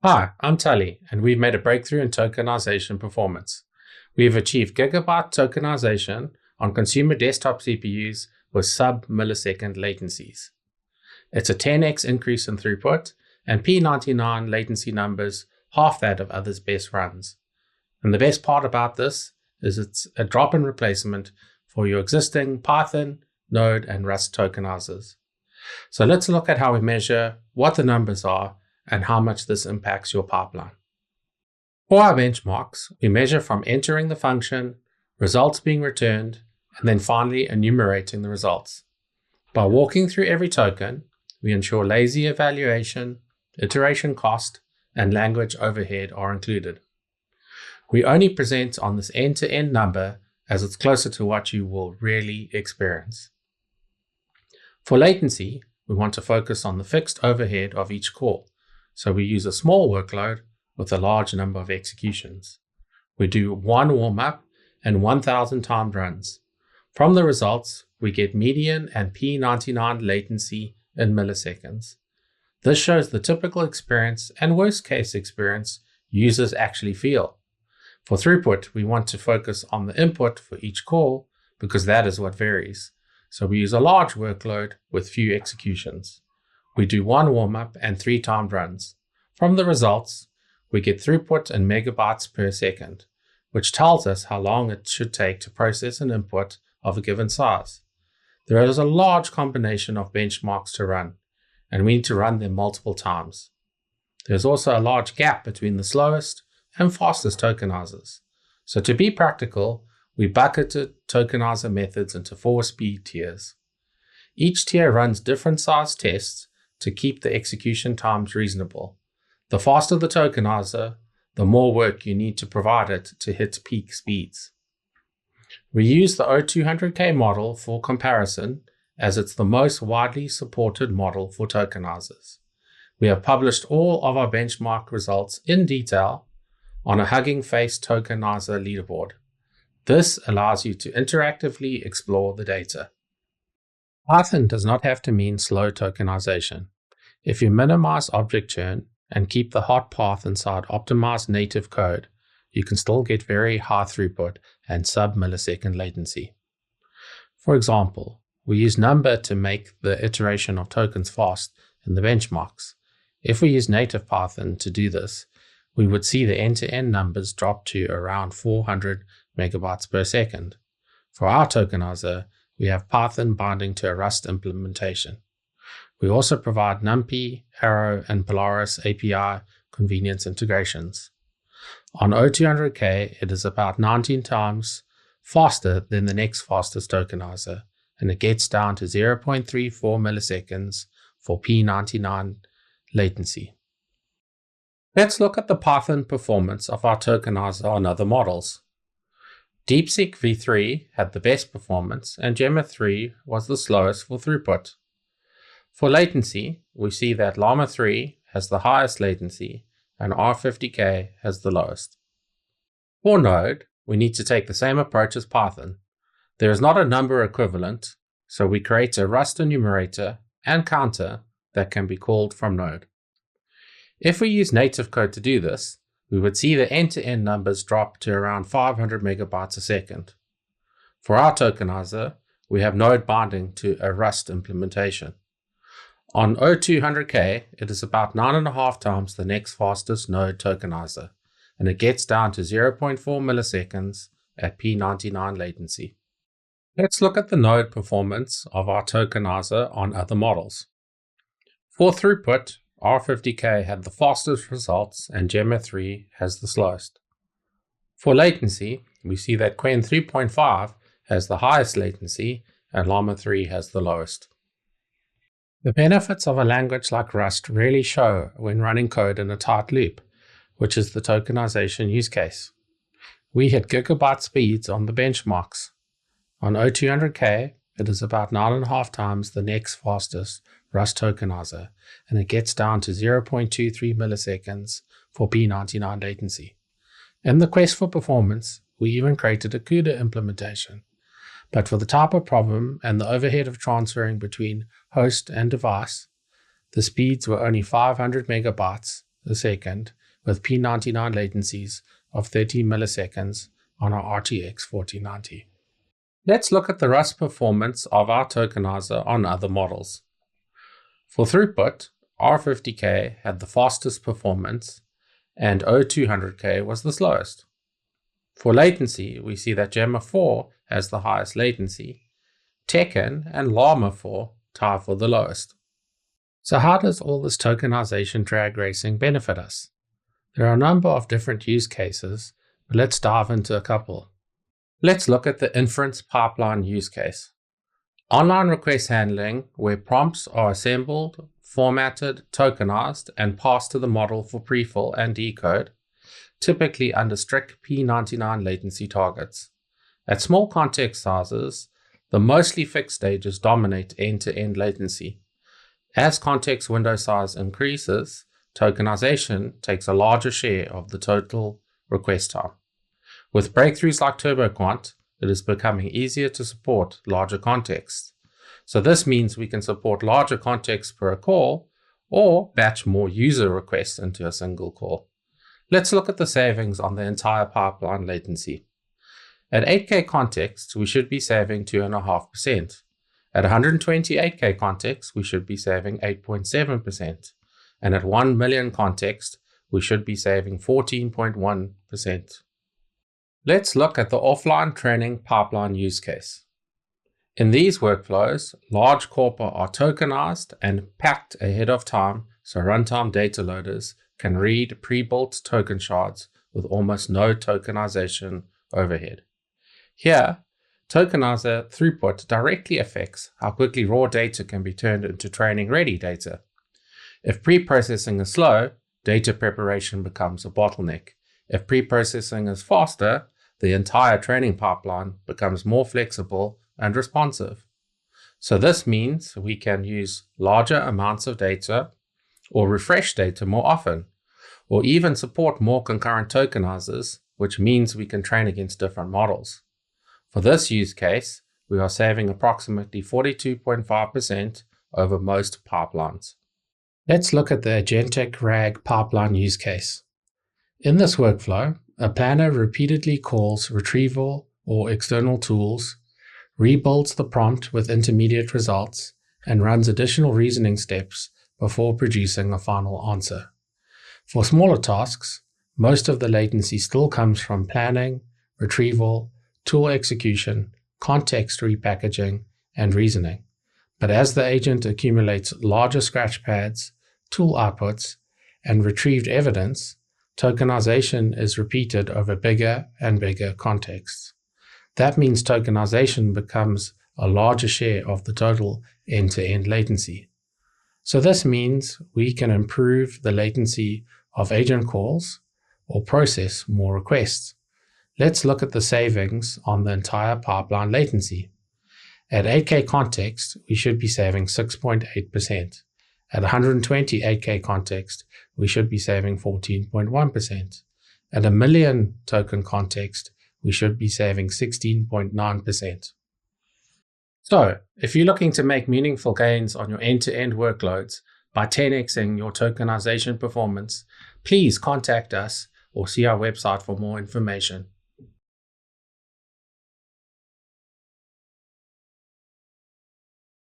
Hi, I'm Tali, and we've made a breakthrough in tokenization performance. We've achieved gigabyte tokenization on consumer desktop CPUs with sub-millisecond latencies. It's a 10x increase in throughput, and P99 latency numbers half that of others' best runs. And the best part about this is it's a drop-in replacement for your existing Python, Node, and Rust tokenizers. So let's look at how we measure what the numbers are and how much this impacts your pipeline. For our benchmarks, we measure from entering the function, results being returned, and then finally enumerating the results. By walking through every token, we ensure lazy evaluation, iteration cost, and language overhead are included. We only present on this end-to-end number as it's closer to what you will really experience. For latency, we want to focus on the fixed overhead of each call. So we use a small workload with a large number of executions. We do one warm-up and 1,000 timed runs. From the results, we get median and P99 latency in milliseconds. This shows the typical experience and worst-case experience users actually feel. For throughput, we want to focus on the input for each call because that is what varies. So we use a large workload with few executions. We do one warm-up and 3 timed runs. From the results, we get throughput in megabytes per second, which tells us how long it should take to process an input of a given size. There is a large combination of benchmarks to run, and we need to run them multiple times. There's also a large gap between the slowest and fastest tokenizers. So to be practical, we bucketed tokenizer methods into 4 speed tiers. Each tier runs different size tests to keep the execution times reasonable. The faster the tokenizer, the more work you need to provide it to hit peak speeds. We use the O200K model for comparison as it's the most widely supported model for tokenizers. We have published all of our benchmark results in detail on a Hugging Face tokenizer leaderboard. This allows you to interactively explore the data. Python does not have to mean slow tokenization. If you minimize object churn and keep the hot path inside optimized native code, you can still get very high throughput and sub-millisecond latency. For example, we use number to make the iteration of tokens fast in the benchmarks. If we use native Python to do this, we would see the end-to-end numbers drop to around 400 megabytes per second. For our tokenizer, we have Python binding to a Rust implementation. We also provide NumPy, Arrow, and Polaris API convenience integrations. On O200K, it is about 19 times faster than the next fastest tokenizer, and it gets down to 0.34 milliseconds for P99 latency. Let's look at the Python performance of our tokenizer on other models. DeepSeek v3 had the best performance, and Gemma 3 was the slowest for throughput. For latency, we see that Llama 3 has the highest latency, and R50K has the lowest. For Node, we need to take the same approach as Python. There is not a number equivalent, so we create a Rust enumerator and counter that can be called from Node. If we use native code to do this, we would see the end-to-end numbers drop to around 500 megabytes a second. For our tokenizer, we have Node binding to a Rust implementation. On O200K, it is about 9.5 times the next fastest Node tokenizer, and it gets down to 0.4 milliseconds at P99 latency. Let's look at the Node performance of our tokenizer on other models. For throughput, R50K had the fastest results and Gemma 3 has the slowest. For latency, we see that Qwen 3.5 has the highest latency and Llama 3 has the lowest. The benefits of a language like Rust really show when running code in a tight loop, which is the tokenization use case. We hit gigabyte speeds on the benchmarks. On O200K, it is about 9.5 times the next fastest Rust tokenizer, and it gets down to 0.23 milliseconds for P99 latency. In the quest for performance, we even created a CUDA implementation. But for the type of problem and the overhead of transferring between host and device, the speeds were only 500 megabytes a second with P99 latencies of 30 milliseconds on our RTX 4090. Let's look at the Rust performance of our tokenizer on other models. For throughput, R50K had the fastest performance and O200K was the slowest. For latency, we see that Gemma 4 has the highest latency. Tekken and Llama 4 tie for the lowest. So how does all this tokenization drag racing benefit us? There are a number of different use cases, but let's dive into a couple. Let's look at the Inference Pipeline use case. Online request handling, where prompts are assembled, formatted, tokenized, and passed to the model for prefill and decode, typically under strict P99 latency targets. At small context sizes, the mostly fixed stages dominate end-to-end latency. As context window size increases, tokenization takes a larger share of the total request time. With breakthroughs like TurboQuant, it is becoming easier to support larger contexts. So this means we can support larger contexts per call or batch more user requests into a single call. Let's look at the savings on the entire pipeline latency. At 8K context, we should be saving 2.5%. At 128K context, we should be saving 8.7%. And at 1 million context, we should be saving 14.1%. Let's look at the offline training pipeline use case. In these workflows, large corpora are tokenized and packed ahead of time so runtime data loaders can read pre-built token shards with almost no tokenization overhead. Here, tokenizer throughput directly affects how quickly raw data can be turned into training-ready data. If pre-processing is slow, data preparation becomes a bottleneck. If pre-processing is faster, the entire training pipeline becomes more flexible and responsive. So this means we can use larger amounts of data or refresh data more often, or even support more concurrent tokenizers, which means we can train against different models. For this use case, we are saving approximately 42.5% over most pipelines. Let's look at the Agentic RAG Pipeline use case. In this workflow, a planner repeatedly calls retrieval or external tools, rebuilds the prompt with intermediate results, and runs additional reasoning steps before producing a final answer. For smaller tasks, most of the latency still comes from planning, retrieval, tool execution, context repackaging, and reasoning. But as the agent accumulates larger scratch pads, tool outputs, and retrieved evidence, tokenization is repeated over bigger and bigger contexts. That means tokenization becomes a larger share of the total end-to-end latency. So this means we can improve the latency of agent calls or process more requests. Let's look at the savings on the entire pipeline latency. At 8K context, we should be saving 6.8%. At 120 8K context, we should be saving 14.1%. At a million token context, we should be saving 16.9%. So, if you're looking to make meaningful gains on your end-to-end workloads by 10xing your tokenization performance, please contact us or see our website for more information.